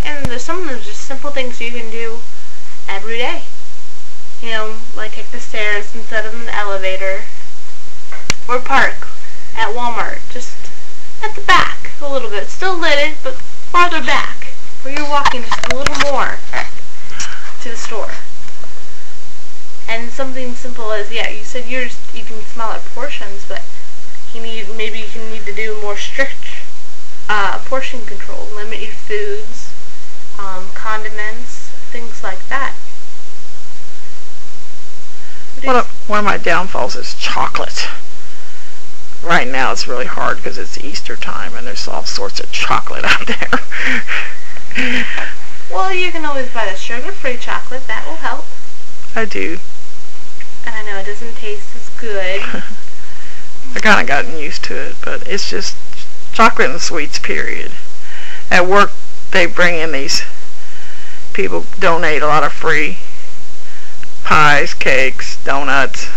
And there's some of them just simple things you can do every day. You know, like take the stairs instead of an elevator. Or park at Walmart, just at the back a little bit. Still lit, but farther back, where you're walking just a little more to the store. And something simple as, yeah, you said you're just eating smaller portions, but maybe you can need to do more strict portion control. Limit your foods, condiments, things like that. One of my downfalls is chocolate. Right now it's really hard because it's Easter time and there's all sorts of chocolate out there. Well, you can always buy the sugar-free chocolate. That will help. I do. And I know it doesn't taste as good. I've kind of gotten used to it, but it's just chocolate and sweets, period. At work, they bring in these, people donate a lot of free pies, cakes, donuts,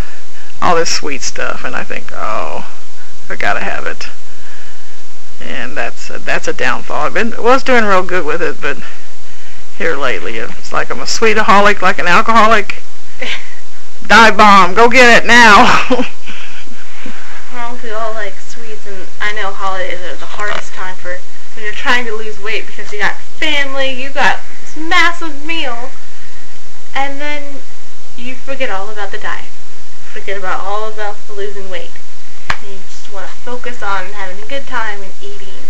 all this sweet stuff, and I think, oh, I gotta have it. And that's a downfall. I was doing real good with it, but here lately, it's like I'm a sweetaholic, like an alcoholic. Dive bomb, go get it now. Well, we all like sweets, and I know holidays are the hardest time for when you're trying to lose weight because you got family, you got this massive meal, and then you forget all about the diet. Forget about all about the losing weight. And you just want to focus on having a good time and eating.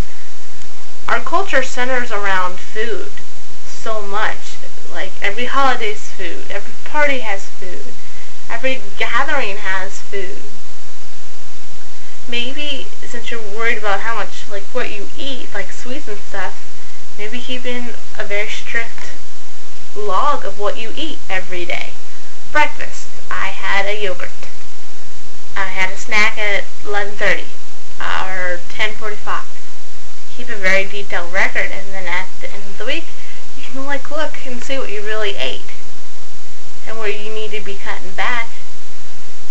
Our culture centers around food so much. Like every holiday's food, every party has food, every gathering has food. Maybe since you're worried about how much, like what you eat, like sweets and stuff, maybe keeping a very strict log of what you eat every day. Breakfast, I had a yogurt. I had a snack at 11:30 or 10:45. Keep a very detailed record, and then at the end of the week, you can like look and see what you really ate and where you need to be cutting back.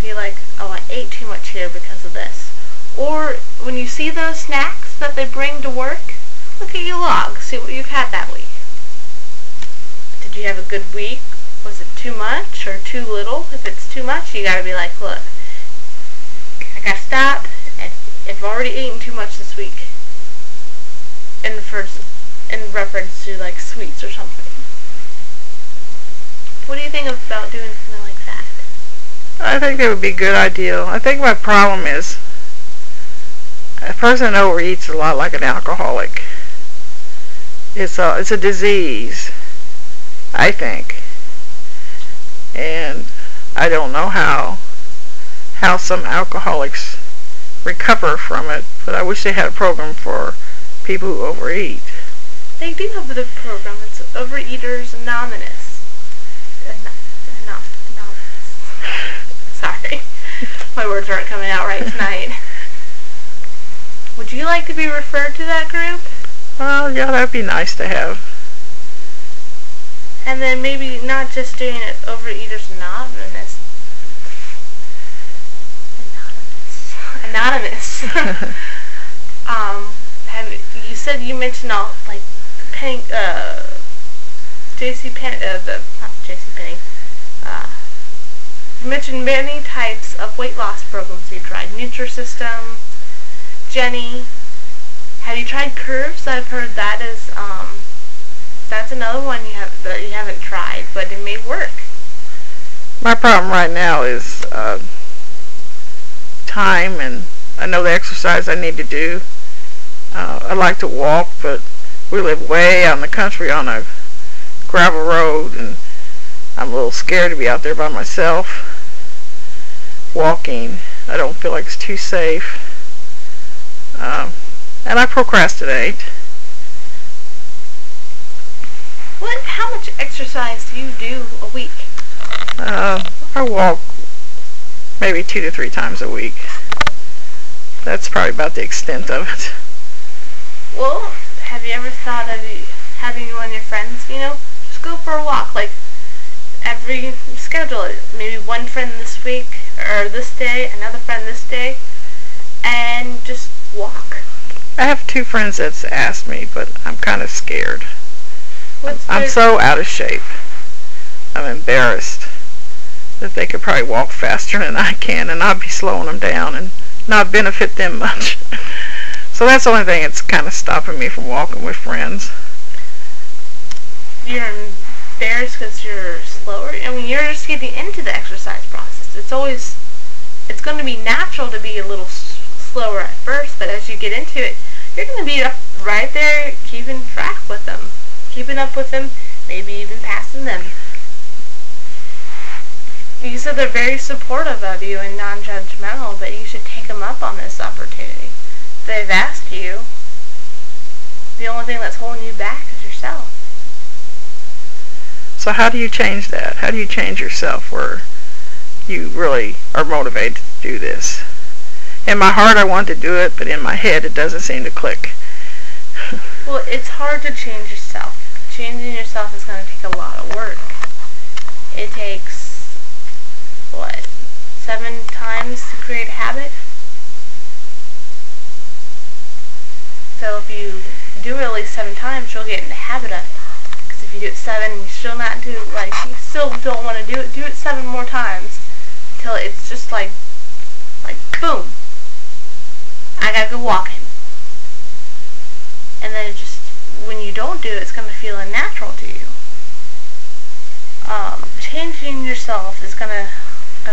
Be like, oh, I ate too much here because of this. Or when you see those snacks that they bring to work, look at your log, see what you've had that week. Did you have a good week? Was it too much or too little? If it's too much, you gotta be like, look, I gotta stop. I've already eaten too much this week. In reference to like sweets or something. What do you think about doing something like that? I think that would be a good idea. I think my problem is a person overeats a lot like an alcoholic. It's a disease, I think. And I don't know how some alcoholics recover from it, but I wish they had a program for people who overeat. They do have the program. It's Overeaters Anonymous. Sorry. My words aren't coming out right tonight. Would you like to be referred to that group? Well, yeah, that'd be nice to have. And then maybe not just doing it Overeaters Anonymous. Anonymous. You said you mentioned all like you mentioned many types of weight loss programs you tried. Nutrisystem, Jenny. Have you tried Curves? I've heard that is that's another one that you haven't tried, but it may work. My problem right now is time, and I know the exercise I need to do. I like to walk, but we live way out in the country on a gravel road, and I'm a little scared to be out there by myself walking. I don't feel like it's too safe, and I procrastinate. How much exercise do you do a week? I walk maybe 2 to 3 times a week. That's probably about the extent of it. Well, have you ever thought of having one of your friends, just go for a walk, like schedule it, maybe one friend this week, or this day, another friend this day, and just walk? I have 2 friends that's asked me, but I'm kind of scared. I'm so out of shape. I'm embarrassed that they could probably walk faster than I can, and I'd be slowing them down and not benefit them much. So that's the only thing that's kind of stopping me from walking with friends. You're embarrassed because you're slower? I mean, you're just getting into the exercise process. It's going to be natural to be a little slower at first, but as you get into it, you're going to be right there keeping track with them. Keeping up with them, maybe even passing them. You said they're very supportive of you and non-judgmental, but you should take them up on this opportunity. If they've asked you, the only thing that's holding you back is yourself. So how do you change that? How do you change yourself where you really are motivated to do this? In my heart I want to do it, but in my head it doesn't seem to click. Well, it's hard to change yourself. Changing yourself is going to take a lot of work. It takes, 7 times to create a habit? So if you do it at least 7 times, you'll get in the habit of it. Because if you do it 7 and you still don't want to do it 7 more times until it's just like boom, I gotta go walking. And then when you don't do it, it's going to feel unnatural to you. Changing yourself is going to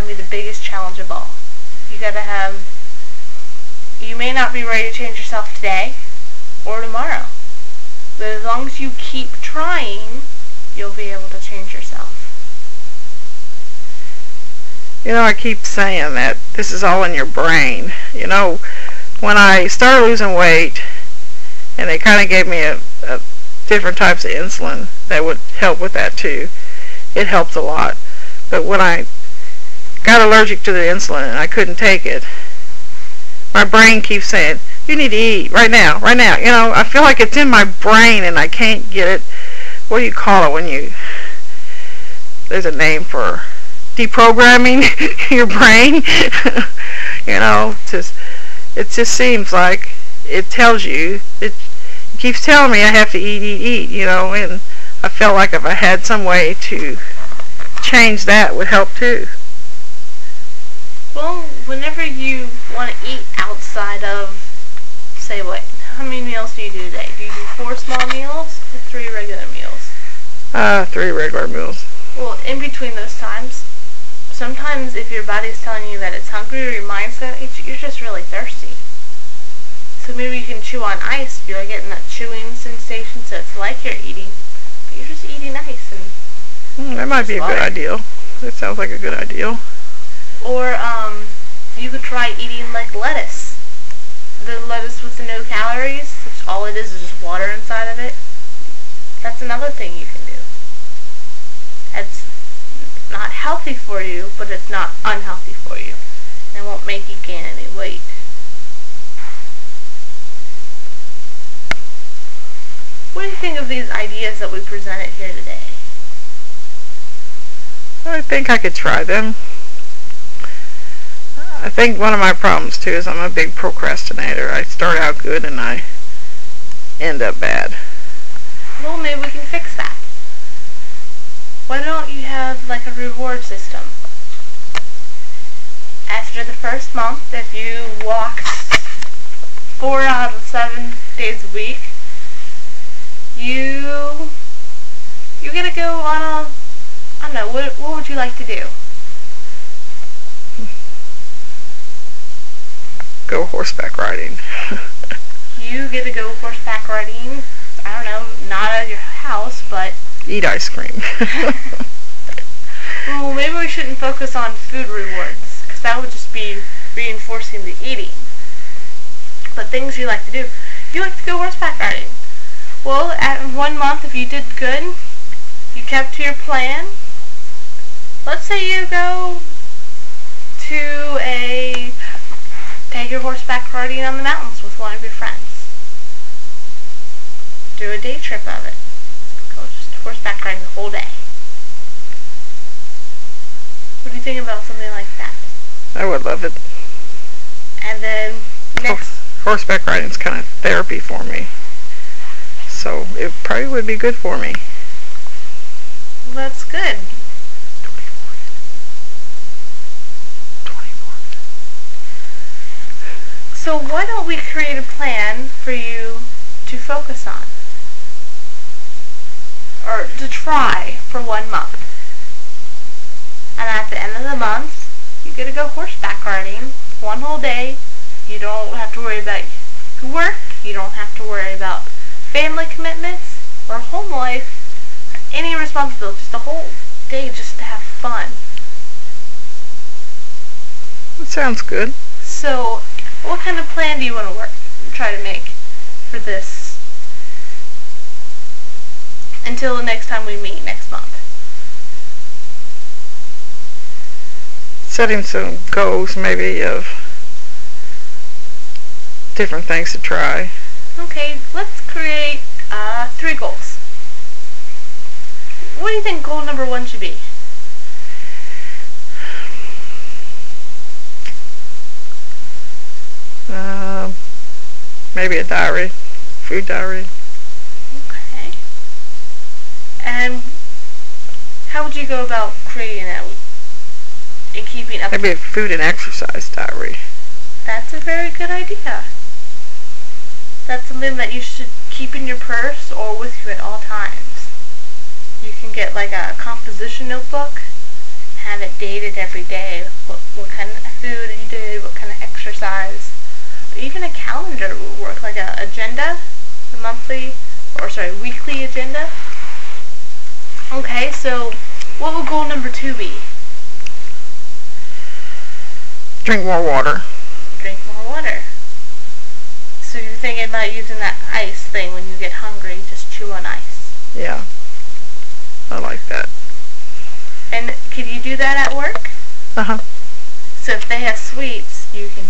be the biggest challenge of all. You may not be ready to change yourself today or tomorrow, but as long as you keep trying, you'll be able to change yourself. You know, I keep saying that this is all in your brain. You know, when I started losing weight, and they kind of gave me a different types of insulin that would help with that too. It helped a lot. But when I got allergic to the insulin and I couldn't take it, my brain keeps saying, you need to eat right now, right now. You know, I feel like it's in my brain and I can't get it. What do you call it when there's a name for deprogramming your brain? You know, it just seems like it tells you, it keeps telling me I have to eat, you know, and I felt like if I had some way to change that would help too. Well, whenever you want to eat outside of, say how many meals do you do today? Do you do 4 small meals or 3 regular meals? 3 regular meals. Well, in between those times, sometimes if your body's telling you that it's hungry or your mind's going to eat, you're just really thirsty. So maybe you can chew on ice, you're getting that chewing sensation, so it's like you're eating, but you're just eating ice. And that might be a good idea. That sounds like a good idea. Or you could try eating like lettuce. The lettuce with the no calories, which all it is just water inside of it. That's another thing you can do. It's not healthy for you, but it's not unhealthy for you. And it won't make you gain any weight. What do you think of these ideas that we presented here today? I think I could try them. I think one of my problems too is I'm a big procrastinator. I start out good and I end up bad. Well, maybe we can fix that. Why don't you have like a reward system? After the first month, if you walked 4 out of 7 days a week, you're gonna go on a, I don't know, what would you like to do? Go horseback riding. You get to go horseback riding, I don't know, not at your house, but eat ice cream. Well, maybe we shouldn't focus on food rewards, because that would just be reinforcing the eating. But things you like to do. You like to go horseback riding. Well, at 1 month, if you did good, you kept to your plan. Let's say you go to take your horseback riding on the mountains with one of your friends. Do a day trip of it. Go just horseback riding the whole day. What do you think about something like that? I would love it. And then next... Horseback riding is kind of therapy for me. So it probably would be good for me. That's good. 24. So why don't we create a plan for you to focus on? Or to try for 1 month. And at the end of the month, you get to go horseback riding 1 whole day. You don't have to worry about work. You don't have to worry about family commitments or home life or any responsibility. Just a whole day just to have fun. That sounds good. So, what kind of plan do you want to try to make for this until the next time we meet next month? Setting some goals, maybe, of different things to try. Okay, let's create 3 goals. What do you think goal number 1 should be? Maybe a diary, food diary. Okay. And how would you go about creating that and keeping up? Maybe a food and exercise diary. That's a very good idea. That's something that you should keep in your purse or with you at all times. You can get like a composition notebook, have it dated every day, what kind of food you did, what kind of exercise. Even a calendar would work, like a agenda, weekly agenda. Okay, so what would goal number 2 be? Drink more water. Drink more water. So you're thinking about using that ice thing when you get hungry, just chew on ice. Yeah, I like that. And can you do that at work? Uh-huh. So if they have sweets, you can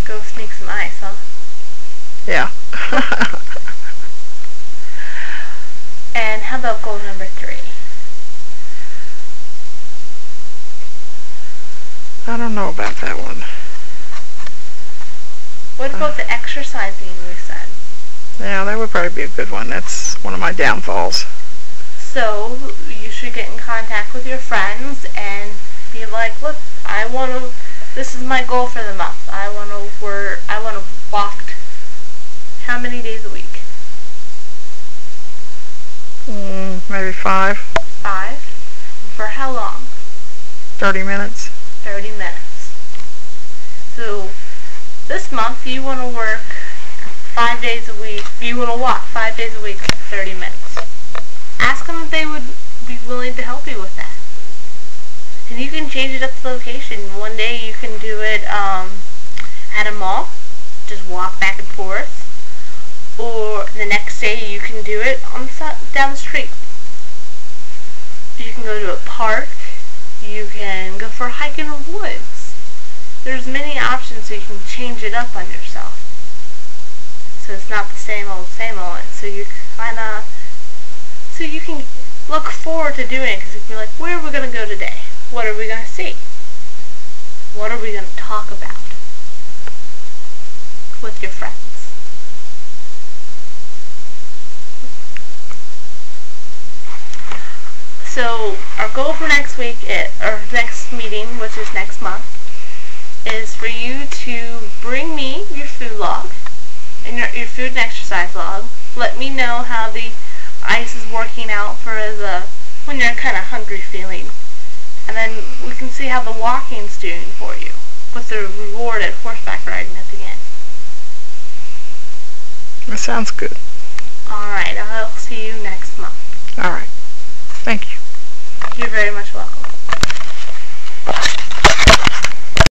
go sneak some ice, huh? Yeah. And how about goal number 3? I don't know about that one. What about the exercising we said? Yeah, that would probably be a good one. That's one of my downfalls. So you should get in contact with your friends and be like, look, this is my goal for the month. I want to walk how many days a week? Maybe 5. 5? For how long? 30 minutes. 30 minutes. So this month you want to work 5 days a week. You want to walk 5 days a week, 30 minutes. Ask them if they would be willing to help you with that. And you can change it up to location. One day you can do it at a mall, just walk back and forth. Or the next day you can do it down the street. You can go to a park. You can go for a hike in the woods. There's many options so you can change it up on yourself. So it's not the same old, so you can look forward to doing it, because you can be like, where are we going to go today? What are we going to see? What are we going to talk about with your friends? So our goal for next week, or next meeting, which is next month, is for you to bring me your food log and your food and exercise log. Let me know how the ice is working out for when you're kind of hungry feeling, and then we can see how the walking's doing for you with the reward at horseback riding at the end. That sounds good. Alright, I'll see you next month. Alright.